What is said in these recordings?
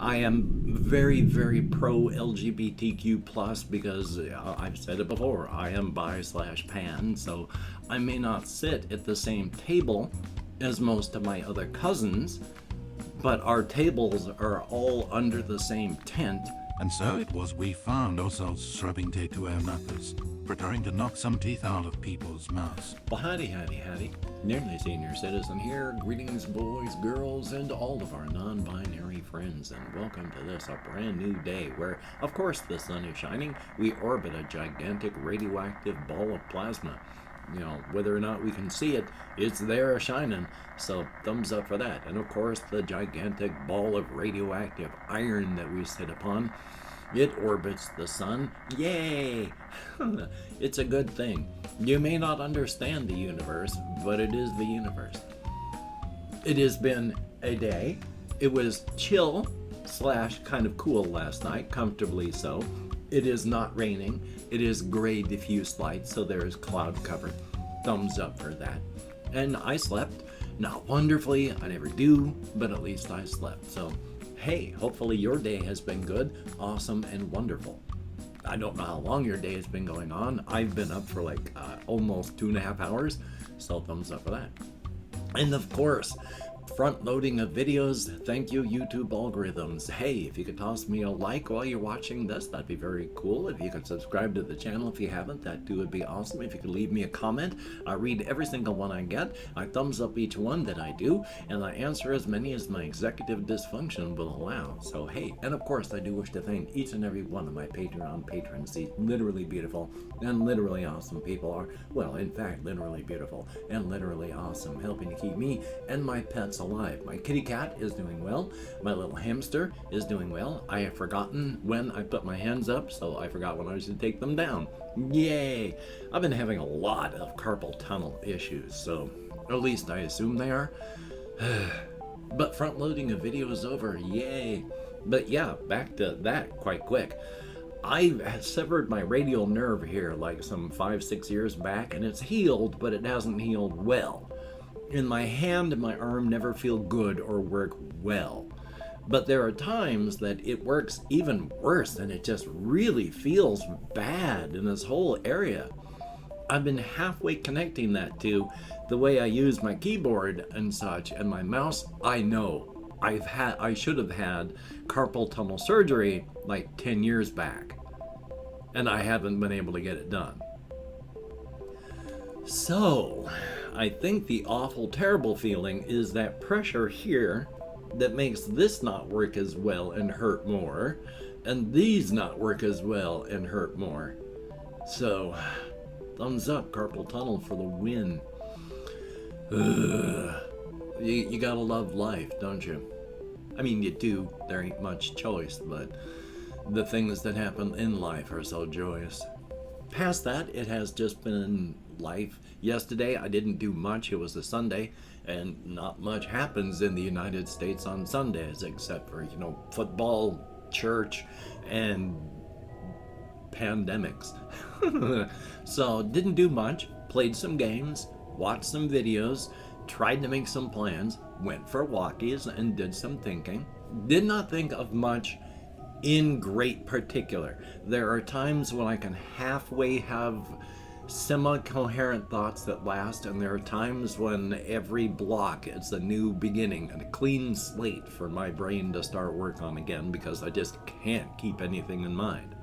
I am very, very pro LGBTQ plus because I've said it before, I am bi/pan, so I may not sit at the same table as most of my other cousins, but our tables are all under the same tent. And so it was we found ourselves scrubbing tea to our knuckles, preparing to knock some teeth out of people's mouths. Well, howdy. Nearly Senior Citizen here. Greetings, boys, girls, and all of our non-binary friends, and welcome to this, a brand new day where, of course, the sun is shining. We orbit a gigantic radioactive ball of plasma. You know, whether or not we can see it, it's there shining, so thumbs up for that. And of course, the gigantic ball of radioactive iron that we sit upon, it orbits the sun. Yay! It's a good thing. You may not understand the universe, but it is the universe. It has been a day. It was chill / kind of cool last night, comfortably so. It is not raining. It is gray diffuse light, so there is cloud cover. Thumbs up for that. And I slept. Not wonderfully, I never do, but at least I slept. So, hey, hopefully your day has been good, awesome, and wonderful. I don't know how long your day has been going on. I've been up for like almost 2.5 hours, so thumbs up for that. And of course, front loading of videos. Thank you, YouTube algorithms. Hey, if you could toss me a like while you're watching this, that'd be very cool. If you could subscribe to the channel if you haven't, that too would be awesome. If you could leave me a comment, I read every single one I get. I thumbs up each one that I do, and I answer as many as my executive dysfunction will allow. So hey, and of course I do wish to thank each and every one of my Patreon patrons. These literally beautiful and literally awesome people are, well, in fact, literally beautiful and literally awesome, helping to keep me and my pets alive. My kitty cat is doing well. My little hamster is doing well. I have forgotten when I put my hands up, so I forgot when I should take them down. Yay! I've been having a lot of carpal tunnel issues, so at least I assume they are. But front loading a video is over. Yay! But yeah, back to that quite quick. I severed my radial nerve here like some 5-6 years back, and it's healed, but it hasn't healed well. In my hand and my arm never feel good or work well. But there are times that it works even worse, and it just really feels bad in this whole area. I've been halfway connecting that to the way I use my keyboard and such, and my mouse. I know I should have had carpal tunnel surgery like 10 years back, and I haven't been able to get it done. So, I think the awful, terrible feeling is that pressure here that makes this not work as well and hurt more, and these not work as well and hurt more. So, thumbs up, carpal tunnel for the win. You gotta love life, don't you? I mean, you do. There ain't much choice, but the things that happen in life are so joyous. Past that, it has just been life. Yesterday, I didn't do much. It was a Sunday, and not much happens in the United States on Sundays, except for, football, church, and pandemics. So, didn't do much. Played some games, watched some videos, tried to make some plans, went for walkies, and did some thinking. Did not think of much in great particular. There are times when I can halfway have semi-coherent thoughts that last, and there are times when every block it's a new beginning and a clean slate for my brain to start work on again, because I just can't keep anything in mind.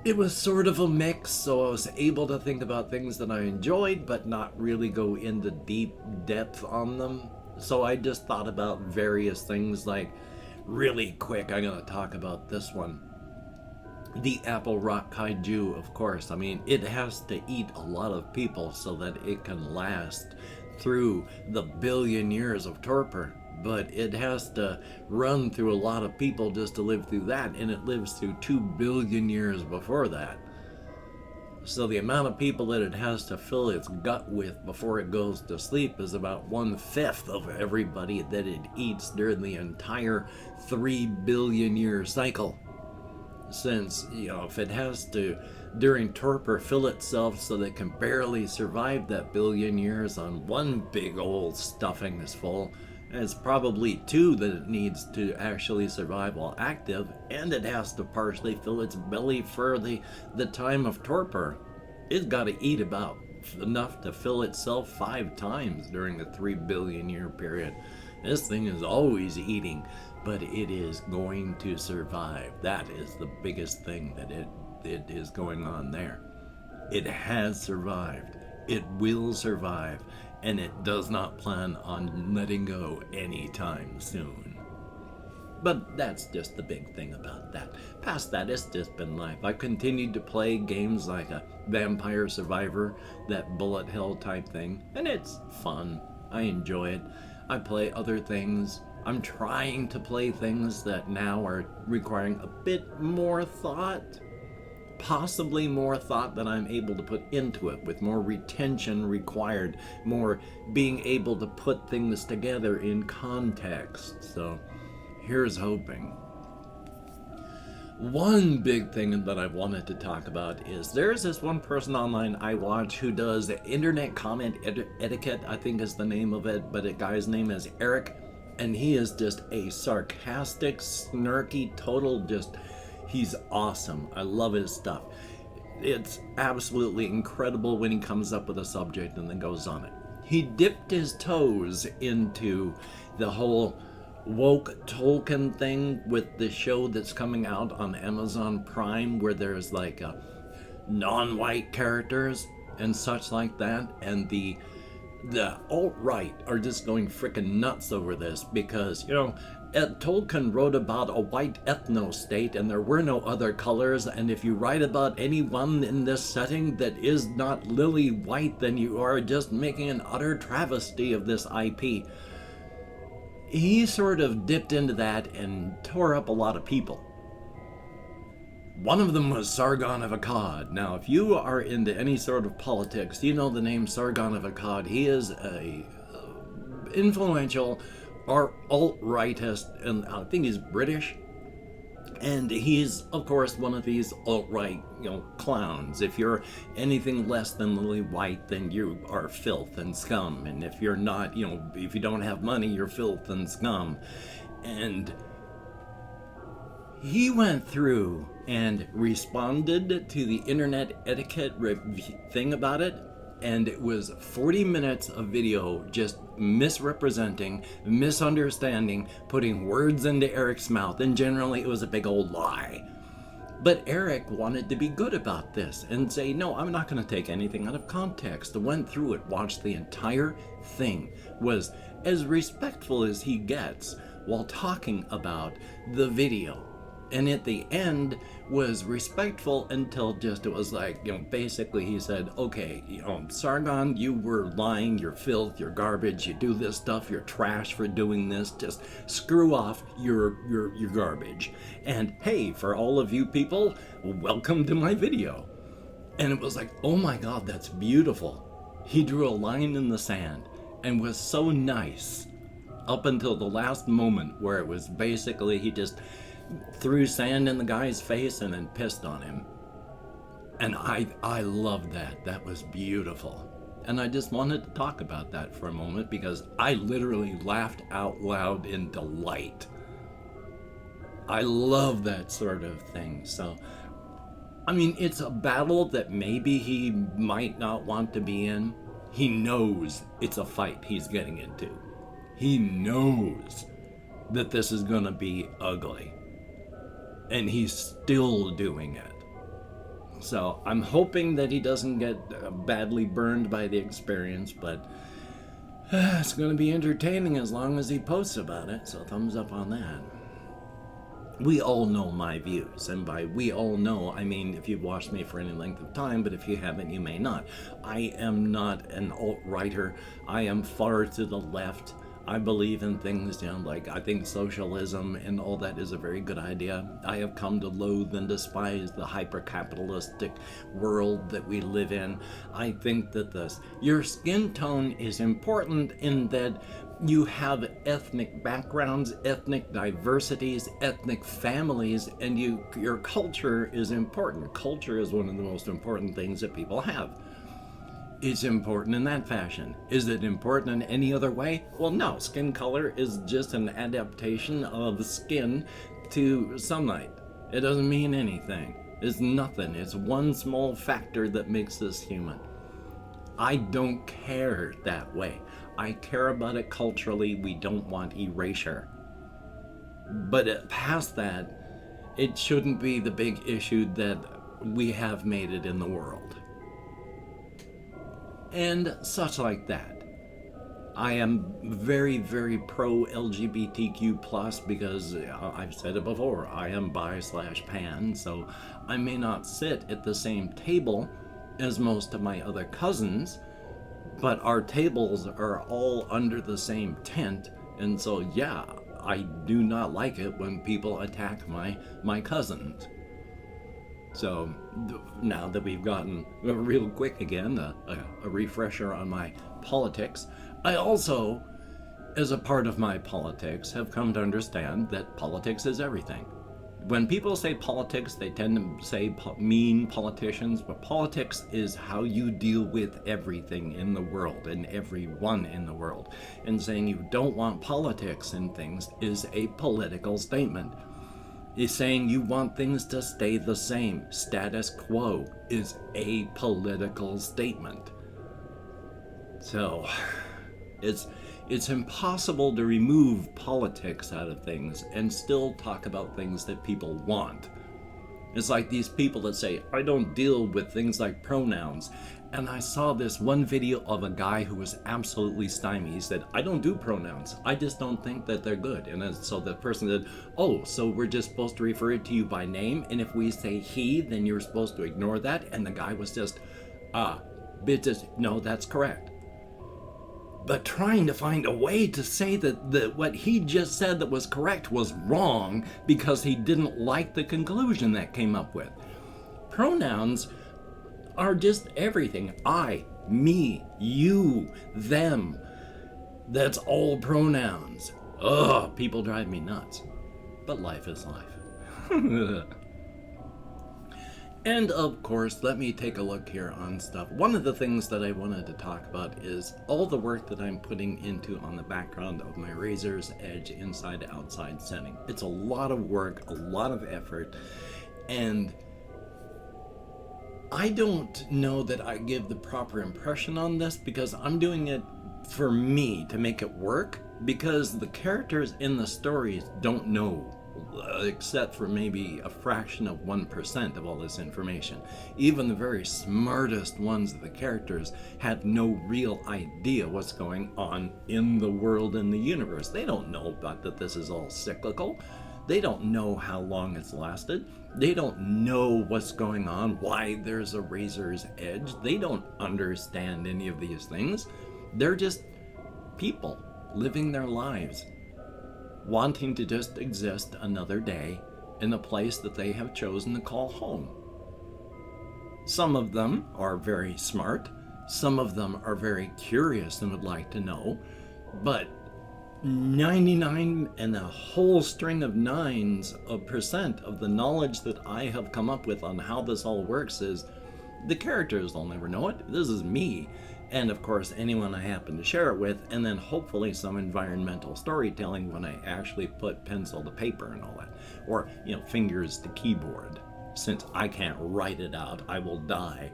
It was sort of a mix, so I was able to think about things that I enjoyed but not really go into deep depth on them. So I just thought about various things, like really quick, I'm going to talk about this one. The apple rock kaiju, of course. I mean, it has to eat a lot of people so that it can last through the billion years of torpor. But it has to run through a lot of people just to live through that, and it lives through 2 billion years before that. So the amount of people that it has to fill its gut with before it goes to sleep is about 1/5 of everybody that it eats during the entire 3 billion year cycle. Since, if it has to, during torpor, fill itself so that it can barely survive that billion years on one big old stuffing is full, has probably 2 that it needs to actually survive while active, and it has to partially fill its belly for the time of torpor. It's got to eat about enough to fill itself 5 times during a 3 billion year period. This thing is always eating, but it is going to survive. That is the biggest thing that it is going on there. It has survived. It will survive, and it does not plan on letting go anytime soon. But that's just the big thing about that. Past that, it's just been life. I've continued to play games like a Vampire Survivor, that bullet hell type thing, and it's fun. I enjoy it. I play other things. I'm trying to play things that now are requiring a bit more thought. Possibly more thought that I'm able to put into it, with more retention required, more being able to put things together in context. So here's hoping. One big thing that I wanted to talk about is there's this one person online I watch who does internet comment etiquette, I think is the name of it, but the guy's name is Eric, and he is just a sarcastic, snarky, he's awesome. I love his stuff. It's absolutely incredible when he comes up with a subject and then goes on it. He dipped his toes into the whole woke Tolkien thing with the show that's coming out on Amazon Prime, where there's like non-white characters and such like that, and the alt-right are just going frickin' nuts over this because, Tolkien wrote about a white ethno-state and there were no other colors, and if you write about anyone in this setting that is not lily white, then you are just making an utter travesty of this IP. He sort of dipped into that and tore up a lot of people. One of them was Sargon of Akkad. Now, if you are into any sort of politics, you know the name Sargon of Akkad. He is a influential alt-rightist, and I think he's British. And he's, of course, one of these alt-right, clowns. If you're anything less than lily white, then you are filth and scum. And if you're not, if you don't have money, you're filth and scum. And he went through and responded to the internet etiquette thing about it, and it was 40 minutes of video just misrepresenting, misunderstanding, putting words into Eric's mouth, and generally it was a big old lie. But Eric wanted to be good about this and say, no, I'm not going to take anything out of context. Went through it, watched the entire thing, was as respectful as he gets while talking about the video. And at the end was respectful until it was like, basically he said, okay, Sargon, you were lying, you're filth, you're garbage, you do this stuff, you're trash for doing this, just screw off, you're garbage. And hey, for all of you people, welcome to my video. And it was like, oh my God, that's beautiful. He drew a line in the sand and was so nice up until the last moment where it was basically he just threw sand in the guy's face and then pissed on him. And I loved that. That was beautiful. And I just wanted to talk about that for a moment because I literally laughed out loud in delight. I love that sort of thing. So, it's a battle that maybe he might not want to be in. He knows it's a fight he's getting into. He knows that this is going to be ugly. And he's still doing it. So I'm hoping that he doesn't get badly burned by the experience, but it's going to be entertaining as long as he posts about it, so thumbs up on that. We all know my views, and by we all know, I mean if you've watched me for any length of time, but if you haven't, you may not. I am not an alt-righter. I am far to the left. I believe in things, I think socialism and all that is a very good idea. I have come to loathe and despise the hyper-capitalistic world that we live in. I think that your skin tone is important in that you have ethnic backgrounds, ethnic diversities, ethnic families, and your culture is important. Culture is one of the most important things that people have. it's important in that fashion. Is it important in any other way? Well, no. Skin color is just an adaptation of the skin to sunlight. It doesn't mean anything. It's nothing. It's one small factor that makes us human. I don't care that way. I care about it culturally. We don't want erasure. But past that, it shouldn't be the big issue that we have made it in the world. And such like that. I am very, very pro LGBTQ+, because I've said it before, I am bi/pan, so I may not sit at the same table as most of my other cousins, but our tables are all under the same tent, and so yeah, I do not like it when people attack my cousins. So now that we've gotten real quick again, a refresher on my politics, I also, as a part of my politics, have come to understand that politics is everything. When people say politics, they tend to say mean politicians, but politics is how you deal with everything in the world and everyone in the world. And saying you don't want politics in things is a political statement. Is saying you want things to stay the same, status quo, is a political statement. So, it's impossible to remove politics out of things and still talk about things that people want. It's like these people that say, I don't deal with things like pronouns. And I saw this one video of a guy who was absolutely stymied. He said, I don't do pronouns. I just don't think that they're good. And so the person said, oh, so we're just supposed to refer to you by name? And if we say he, then you're supposed to ignore that? And the guy was just, bitches, no, that's correct. But trying to find a way to say that what he just said that was correct was wrong because he didn't like the conclusion that came up with. Pronouns are just everything. I, me, you, them. That's all pronouns. Ugh, people drive me nuts. But life is life. And of course, let me take a look here on stuff. One of the things that I wanted to talk about is all the work that I'm putting into on the background of my Razor's Edge inside-outside setting. It's a lot of work, a lot of effort, and I don't know that I give the proper impression on this because I'm doing it for me to make it work, because the characters in the stories don't know, except for maybe a fraction of 1% of all this information. Even the very smartest ones of the characters have no real idea what's going on in the world and the universe. They don't know about that this is all cyclical. They don't know how long it's lasted. They don't know what's going on, why there's a razor's edge. They don't understand any of these things. They're just people living their lives, wanting to just exist another day in a place that they have chosen to call home. Some of them are very smart. Some of them are very curious and would like to know. But 99 and a whole string of nines of percent of the knowledge that I have come up with on how this all works is the characters will never know it. This is me. And of course, anyone I happen to share it with, and then hopefully some environmental storytelling when I actually put pencil to paper and all that. Or, fingers to keyboard. Since I can't write it out, I will die.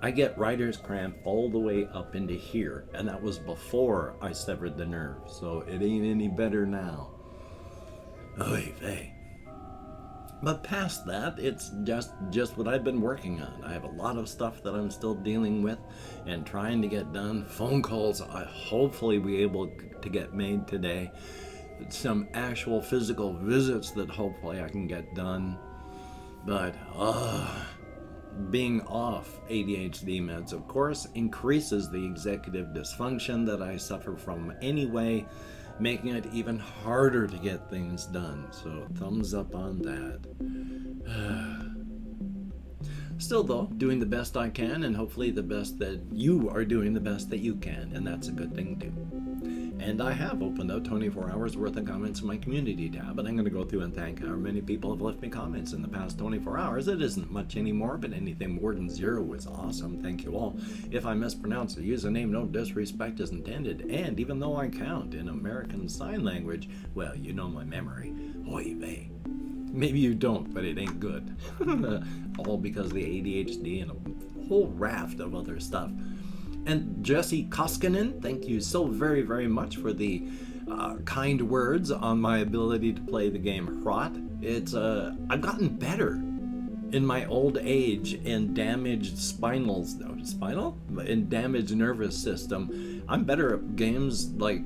I get writer's cramp all the way up into here, and that was before I severed the nerve, so it ain't any better now. Oy vey. But past that, it's just what I've been working on. I have a lot of stuff that I'm still dealing with and trying to get done. Phone calls I hopefully be able to get made today. Some actual physical visits that hopefully I can get done. But, being off ADHD meds, of course, increases the executive dysfunction that I suffer from anyway, making it even harder to get things done. So thumbs up on that. Still though, doing the best I can, and hopefully the best that you are doing the best that you can, and that's a good thing too. And I have opened up 24 hours worth of comments in my community tab, and I'm going to go through and thank how many people have left me comments in the past 24 hours. It isn't much anymore, but anything more than 0 is awesome. Thank you all. If I mispronounce the username, no disrespect is intended. And even though I count in American Sign Language, well, you know my memory. Oy vey. Maybe you don't, but it ain't good. All because of the ADHD and a whole raft of other stuff. And Jesse Koskinen, thank you so very, very much for the kind words on my ability to play the game Hrot. It's I've gotten better in my old age and damaged and damaged nervous system. I'm better at games like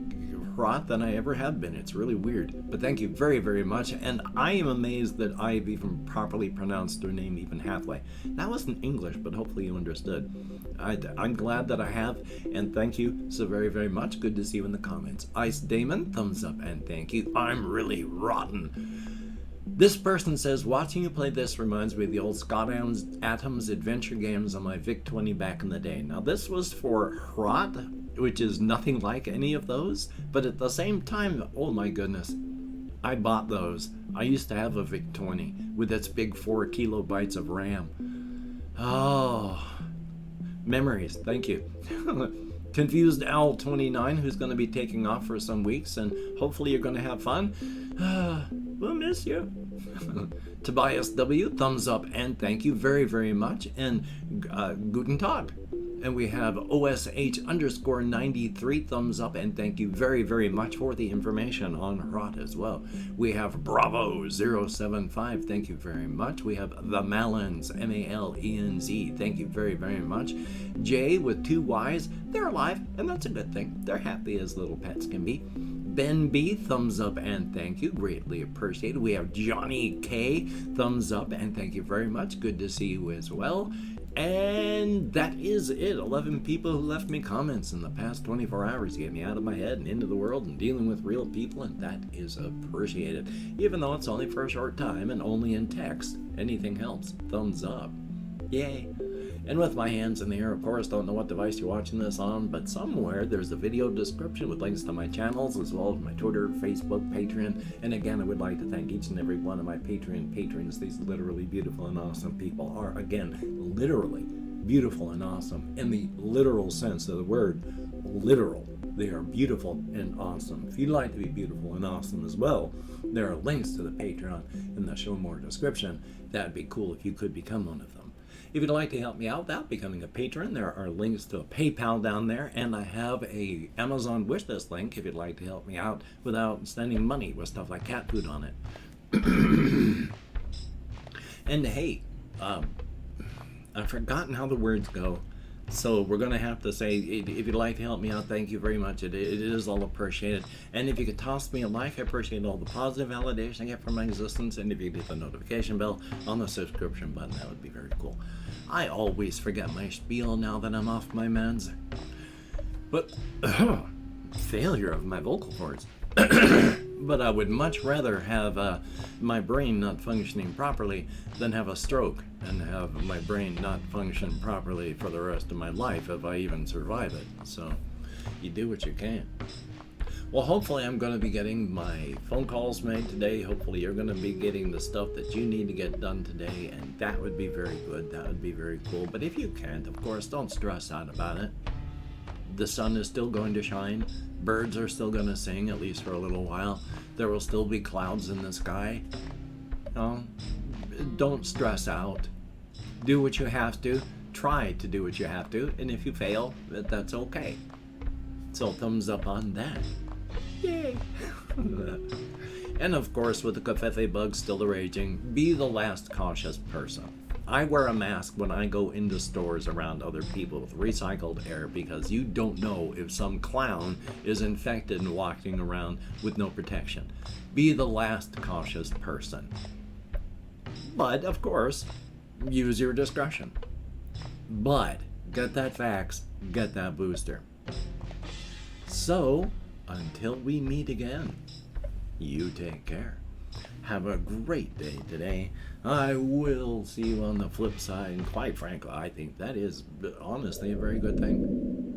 Hrot than I ever have been. It's really weird. But thank you very, very much. And I am amazed that I've even properly pronounced her name even halfway. That wasn't English, but hopefully you understood. I'm glad that I have, and thank you so very, very much. Good to see you in the comments. Ice Damon, thumbs up, and thank you. I'm really rotten. This person says, watching you play this reminds me of the old Scott Adams adventure games on my VIC-20 back in the day. Now, this was for Hrot, which is nothing like any of those, but at the same time, oh my goodness, I bought those. I used to have a VIC-20 with its big 4 kilobytes of RAM. Oh, memories, thank you. Confused Owl 29, who's going to be taking off for some weeks, and hopefully you're going to have fun. We'll miss you. Tobias W, thumbs up, and thank you very, very much. And Guten Tag. And we have OSH_93, thumbs up, and thank you very, very much for the information on Hrot as well. We have Bravo075, thank you very much. We have The Malens, MALENZ, thank you very, very much. Jay with 2 Ys, they're alive, and that's a good thing. They're happy as little pets can be. Ben B, thumbs up, and thank you, greatly appreciated. We have Johnny K, thumbs up, and thank you very much. Good to see you as well. And that is it. 11 people who left me comments in the past 24 hours to get me out of my head and into the world and dealing with real people, and that is appreciated. Even though it's only for a short time and only in text, anything helps. Thumbs up. Yay. And with my hands in the air, of course, don't know what device you're watching this on, but somewhere there's a video description with links to my channels, as well as my Twitter, Facebook, Patreon. And again, I would like to thank each and every one of my Patreon patrons. These literally beautiful and awesome people are, again, literally beautiful and awesome in the literal sense of the word. Literal. They are beautiful and awesome. If you'd like to be beautiful and awesome as well, there are links to the Patreon in the show more description. That'd be cool if you could become one of them. If you'd like to help me out without becoming a patron, there are links to a PayPal down there, and I have a Amazon wishlist link if you'd like to help me out without spending money with stuff like cat food on it. And hey, I've forgotten how the words go, so we're going to have to say, if you'd like to help me out, thank you very much. It is all appreciated. And if you could toss me a like, I appreciate all the positive validation I get from my existence. And if you could hit the notification bell on the subscription button, that would be very cool. I always forget my spiel now that I'm off my meds. But, failure of my vocal cords. But I would much rather have my brain not functioning properly than have a stroke and have my brain not function properly for the rest of my life if I even survive it. So you do what you can. Well, hopefully I'm going to be getting my phone calls made today. Hopefully you're going to be getting the stuff that you need to get done today, and that would be very good. That would be very cool. But if you can't, of course, don't stress out about it. The sun is still going to shine. Birds are still going to sing, at least for a little while. There will still be clouds in the sky. No, don't stress out. Do what you have to. Try to do what you have to. And if you fail, that's okay. So thumbs up on that. Yay! And of course, with the covfefe bug still raging, be the last cautious person. I wear a mask when I go into stores around other people with recycled air because you don't know if some clown is infected and walking around with no protection. Be the last cautious person. But, of course, use your discretion. But, get that vax, get that booster. So, until we meet again, you take care. Have a great day today. I will see you on the flip side, and quite frankly, I think that is honestly a very good thing.